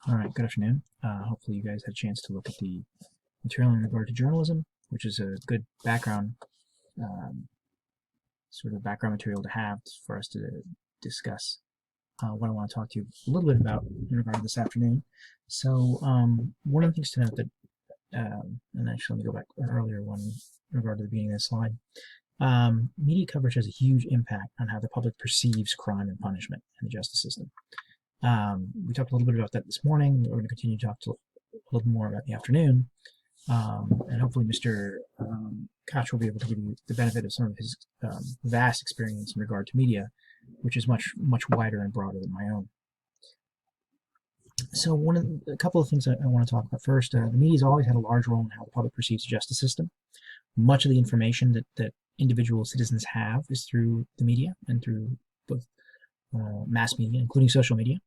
All right, good afternoon. Hopefully you guys had a chance to look at the material in regard to journalism, which is a good background, um, sort of background material to have for us to discuss what I want to talk to you a little bit about in regard to this afternoon. So one of the things to note that, and actually let me go back to an earlier one in regard to the beginning of the slide. Media coverage has a huge impact on how the public perceives crime and punishment in the justice system. We talked a little bit about that this morning. We're going to continue to talk a little more about the afternoon. And hopefully Mr. Koch will be able to give you the benefit of some of his vast experience in regard to media, which is much wider and broader than my own. So a couple of things I want to talk about first. The media has always had a large role in how the public perceives the justice system. Much of the information that individual citizens have is through the media and through both mass media, including social media.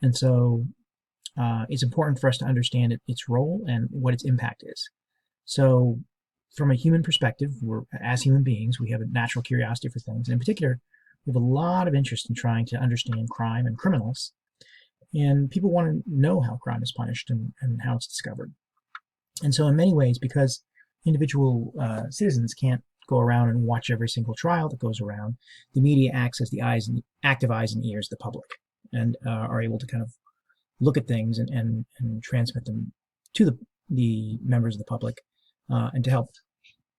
And so it's important for us to understand its role and what its impact is. So from a human perspective, as human beings, we have a natural curiosity for things. And in particular, we have a lot of interest in trying to understand crime and criminals. And people want to know how crime is punished and how it's discovered. And so in many ways, because individual citizens can't go around and watch every single trial that goes around, the media acts as the active eyes and ears of the public, and are able to kind of look at things and transmit them to the members of the public and to help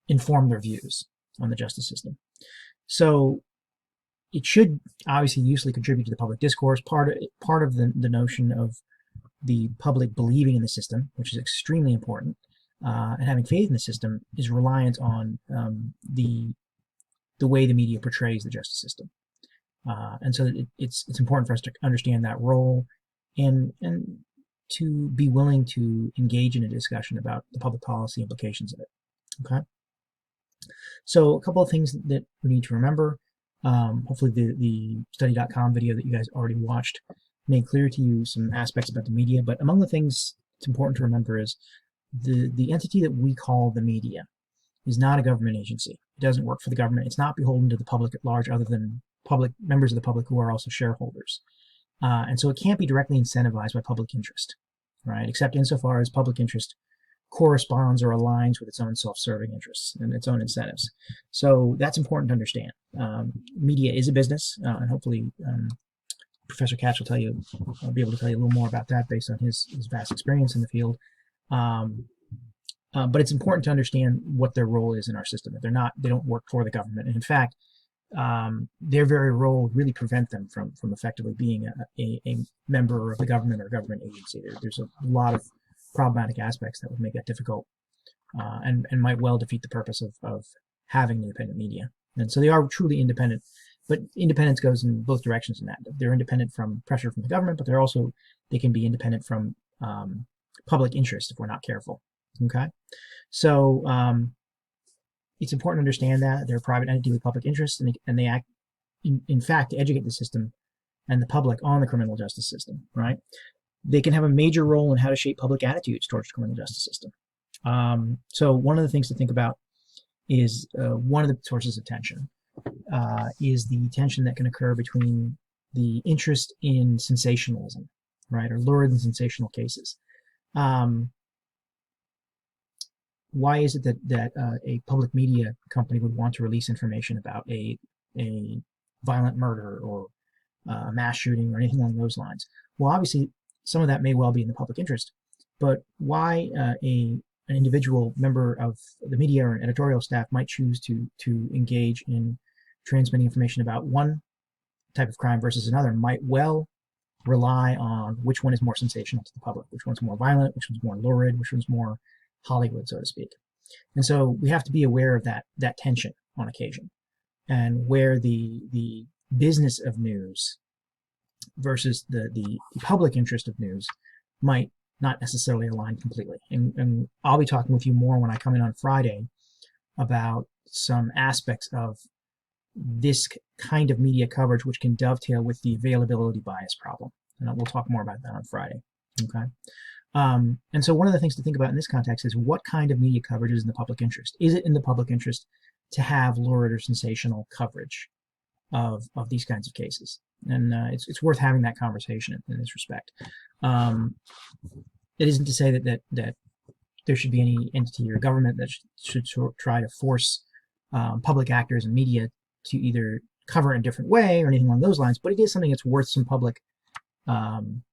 inform their views on the justice system. So it should obviously usefully contribute to the public discourse. Part of the notion of the public believing in the system, which is extremely important, and having faith in the system, is reliant on the way the media portrays the justice system. And so it's important for us to understand that role and to be willing to engage in a discussion about the public policy implications of it. Okay. So a couple of things that we need to remember. Hopefully the study.com video that you guys already watched made clear to you some aspects about the media, but among the things it's important to remember is the entity that we call the media is not a government agency. It doesn't work for the government. It's not beholden to the public at large, other than members of the public who are also shareholders. And so it can't be directly incentivized by public interest, right? Except insofar as public interest corresponds or aligns with its own self-serving interests and its own incentives. So that's important to understand. Media is a business, and hopefully Professor Katz will be able to tell you a little more about that based on his vast experience in the field. But it's important to understand what their role is in our system. That they don't work for the government, and in fact, their very role would really prevent them from effectively being a member of the government or government agency. There's a lot of problematic aspects that would make that difficult, and might well defeat the purpose of having independent media. And so they are truly independent, but independence goes in both directions in that. They're independent from pressure from the government, but they can be independent from public interest if we're not careful. Okay, so it's important to understand that they're a private entity with public interest, and they act in fact to educate the system and the public on the criminal justice system. Right? They can have a major role in how to shape public attitudes towards the criminal justice system. So one of the things to think about is one of the sources of tension is the tension that can occur between the interest in sensationalism, right, or lurid and sensational cases. Why is it that a public media company would want to release information about a violent murder or a mass shooting or anything along those lines? Well, obviously, some of that may well be in the public interest, but why an individual member of the media or an editorial staff might choose to engage in transmitting information about one type of crime versus another might well rely on which one is more sensational to the public, which one's more violent, which one's more lurid, which one's more Hollywood, so to speak. And so we have to be aware of that tension on occasion, and where the business of news versus the public interest of news might not necessarily align completely. And I'll be talking with you more when I come in on Friday about some aspects of this kind of media coverage which can dovetail with the availability bias problem. And we'll talk more about that on Friday. Okay. And so one of the things to think about in this context is what kind of media coverage is in the public interest. Is it in the public interest to have lurid or sensational coverage? of these kinds of cases, and it's worth having that conversation in this respect. Um, it isn't to say that there should be any entity or government that should try to force public actors and media to either cover in a different way or anything along those lines, but it is something that's worth some public um,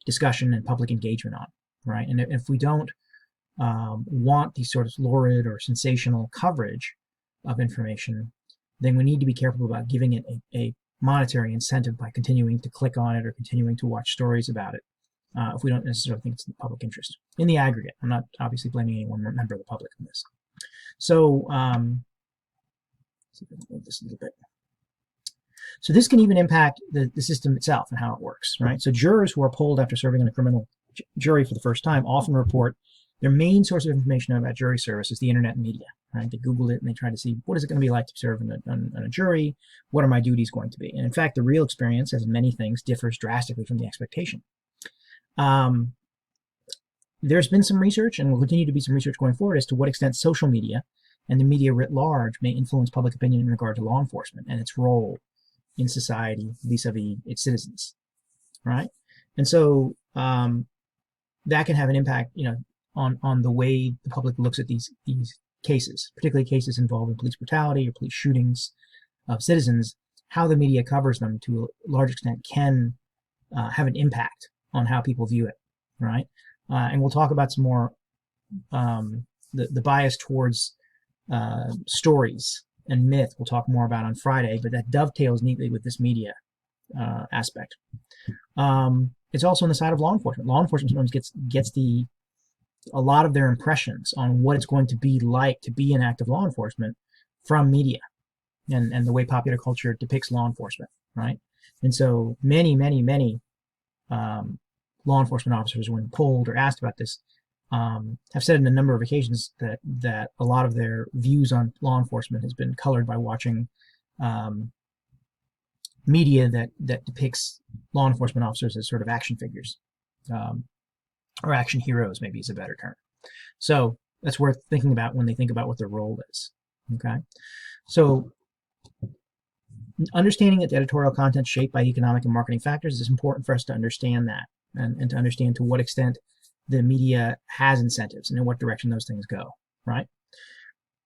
discussion and public engagement on, right? And if we don't want these sort of lurid or sensational coverage of information, then we need to be careful about giving it a monetary incentive by continuing to click on it or continuing to watch stories about it if we don't necessarily think it's in the public interest. In the aggregate, I'm not obviously blaming any one member of the public on this. So, let's see if I can move this a little bit. So this can even impact the system itself and how it works, right? So jurors who are polled after serving in a criminal jury for the first time often report their main source of information about jury service is the internet and media, right? They Google it and they try to see what is it going to be like to serve on a jury? What are my duties going to be? And in fact, the real experience, as in many things, differs drastically from the expectation. There's been some research, and will continue to be some research going forward, as to what extent social media and the media writ large may influence public opinion in regard to law enforcement and its role in society vis-a-vis its citizens, right? And so that can have an impact, on the way the public looks at these cases, particularly cases involving police brutality or police shootings of citizens. How the media covers them to a large extent can have an impact on how people view it, right? And we'll talk about some more the bias towards stories and myth. We'll talk more about on Friday, but that dovetails neatly with this media aspect. It's also on the side of law enforcement. Law enforcement sometimes gets a lot of their impressions on what it's going to be like to be an active law enforcement from media and the way popular culture depicts law enforcement, right? And so many law enforcement officers, when polled or asked about this, have said on a number of occasions that a lot of their views on law enforcement has been colored by watching media that depicts law enforcement officers as sort of action figures, or action heroes, maybe is a better term. So that's worth thinking about when they think about what their role is. Okay, so understanding that the editorial content is shaped by economic and marketing factors is important for us to understand that, and to understand to what extent the media has incentives and in what direction those things go, right?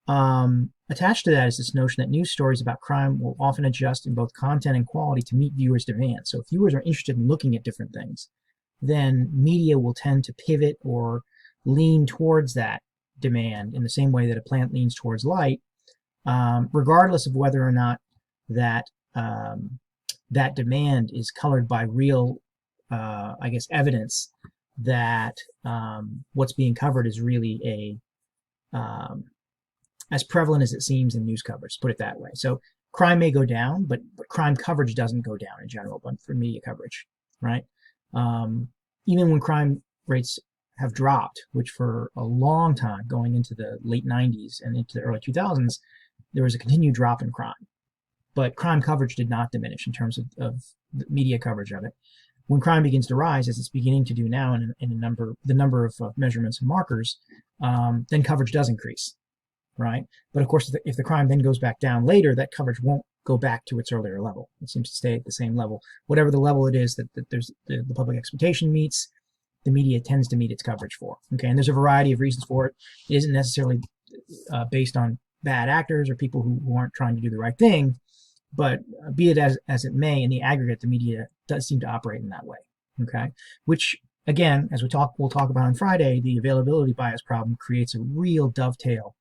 Attached to that is this notion that news stories about crime will often adjust in both content and quality to meet viewers' demands. So if viewers are interested in looking at different things, then media will tend to pivot or lean towards that demand in the same way that a plant leans towards light, regardless of whether or not that that demand is colored by real, evidence that what's being covered is really as prevalent as it seems in news coverage, put it that way. So crime may go down, but crime coverage doesn't go down in general, but for media coverage, right? Even when crime rates have dropped, which for a long time, going into the late 90s and into the early 2000s, there was a continued drop in crime. But crime coverage did not diminish in terms of the media coverage of it. When crime begins to rise, as it's beginning to do now in the number of measurements and markers, then coverage does increase, right? But of course, if the crime then goes back down later, that coverage won't go back to its earlier level. It seems to stay at the same level. Whatever the level it is that there's the public expectation meets, the media tends to meet its coverage for. Okay, and there's a variety of reasons for it. It isn't necessarily based on bad actors or people who aren't trying to do the right thing, but be it as it may, in the aggregate, the media does seem to operate in that way. Okay, which again, as we'll talk about on Friday, the availability bias problem creates a real dovetail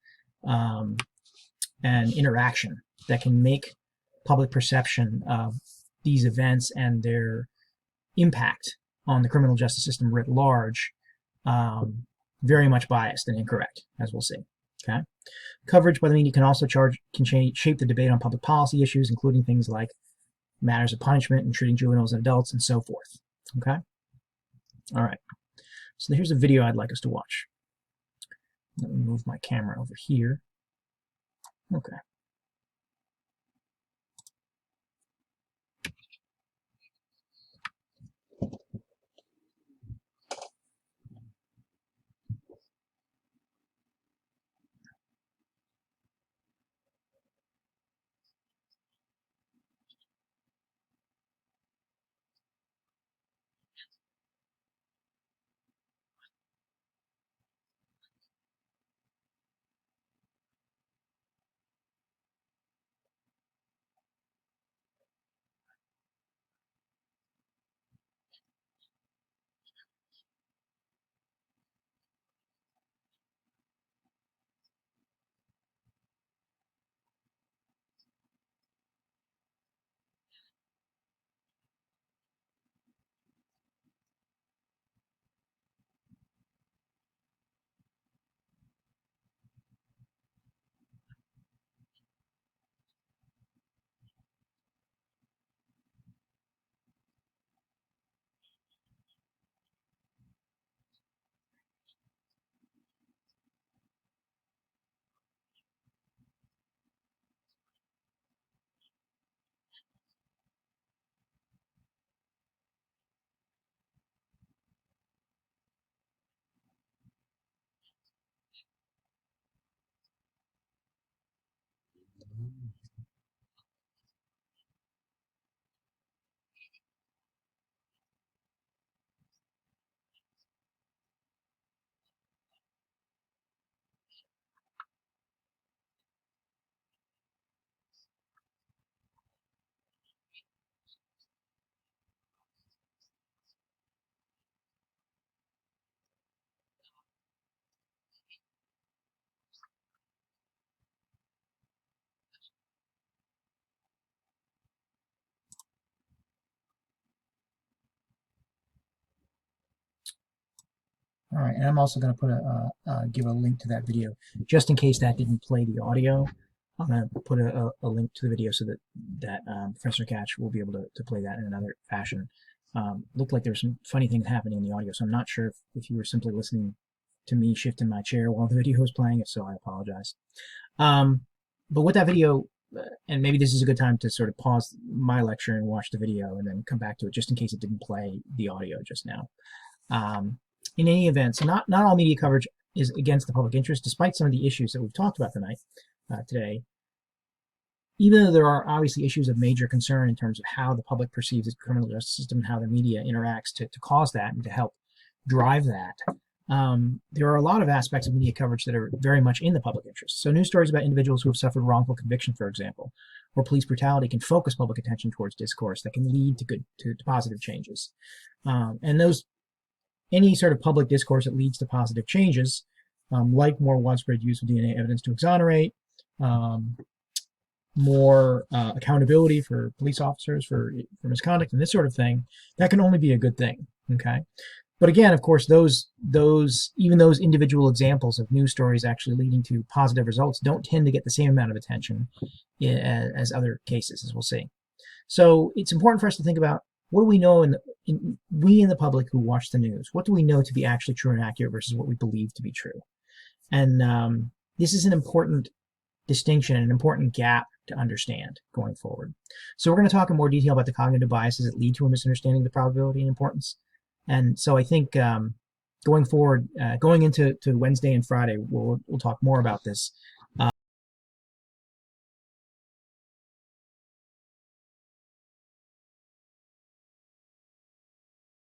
and interaction that can make public perception of these events and their impact on the criminal justice system writ large very much biased and incorrect, as we'll see. Okay, coverage by the media can also shape the debate on public policy issues, including things like matters of punishment and treating juveniles and adults and so forth. Okay, all right. So here's a video I'd like us to watch. Let me move my camera over here. Okay. All right, and I'm also going to put give a link to that video just in case that didn't play the audio. I'm going to put a link to the video so that Professor Catch will be able to play that in another fashion. Looked like there's some funny things happening in the audio, so I'm not sure if you were simply listening to me shift in my chair while the video was playing. If so, I apologize. But with that video, and maybe this is a good time to sort of pause my lecture and watch the video and then come back to it just in case it didn't play the audio just now. In any event, so not all media coverage is against the public interest, despite some of the issues that we've talked about today. Even though there are obviously issues of major concern in terms of how the public perceives the criminal justice system and how the media interacts to cause that and to help drive that, there are a lot of aspects of media coverage that are very much in the public interest. So news stories about individuals who have suffered wrongful conviction, for example, or police brutality can focus public attention towards discourse that can lead to positive changes. And any sort of public discourse that leads to positive changes, like more widespread use of DNA evidence to exonerate, more accountability for police officers for misconduct and this sort of thing, that can only be a good thing. Okay, but again, of course, even those individual examples of news stories actually leading to positive results don't tend to get the same amount of attention as other cases, as we'll see. So it's important for us to think about, what do we know we in the public who watch the news? What do we know to be actually true and accurate versus what we believe to be true? And this is an important distinction, an important gap to understand going forward. So we're going to talk in more detail about the cognitive biases that lead to a misunderstanding of the probability and importance. And so I think going forward, going into Wednesday and Friday, we'll talk more about this